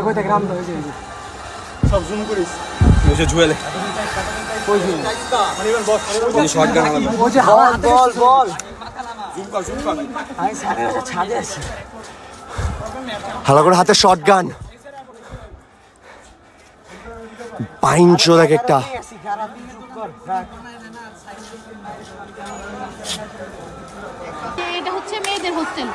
কইতা গ্রাম তো হয়েছে সব জুম করিস ওই ঝুয়েলে ওই শটগান ওই যে বল বল জুম কর আমি সাড়ে ছাদে আছি হালা করে হাতে শটগান বাইঞ্চো দেখ একটা এটা হচ্ছে মেয়েদের হোস্টেল।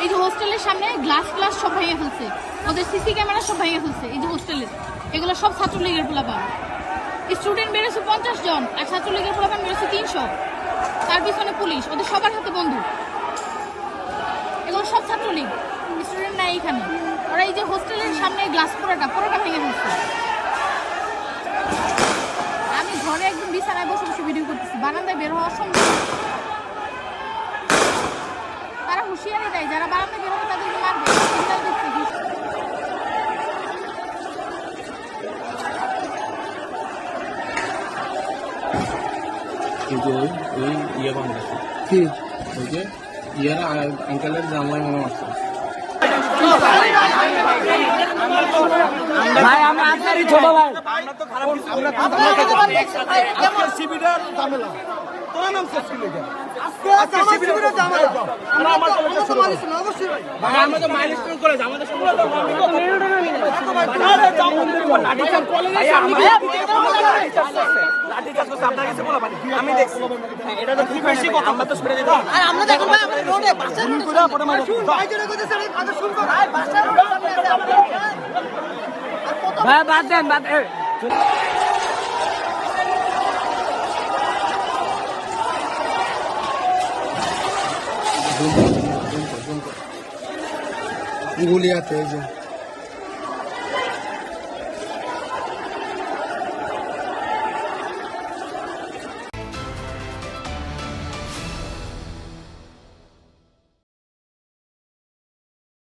এই যে হোস্টেলের সামনে গ্লাস সব ভেঙে ফেলছে, ওদের সিসি ক্যামেরা সব ভেঙে ফেলছে। এই যে হোস্টেলের এগুলো সব ছাত্রলীগের পোলাপান। স্টুডেন্ট বেড়েছে 50 জন আর ছাত্রলীগের পোলাপান বেড়েছে 300। তার পিছনে পুলিশ, ওদের সবার হাতে বন্দুক। এগুলো সব ছাত্রলীগ, স্টুডেন্ট নাই এখানে। ওরা এই যে হোস্টেলের সামনে গ্লাস পুরোটা ভেঙে ফেলছে। আমি ঘরে একদম বিছানায় বসে বসে ভিডিও করতেছি, বারান্দায় বের হওয়ার সম্ভব। তারা হুঁশিয়ারি দেয় যারা বারান্দায় বের হবে তাদেরকে মারবে। কিন্তু ওই ইয়ে বাংলাদেশে কি ওই যে ইয়ারা আঙ্কেলের জানলাই মনে হচ্ছে ভাই আমরা আপনারই ছোট ভাই আমি দেখছি এটা তো কি বেশি কথা আমরা তো ছুড়ে দিতে আমরা দেখুন ভাই আমাদের রোডে বাসের ভাই বাদ দেন গুলিয়াতে এই যে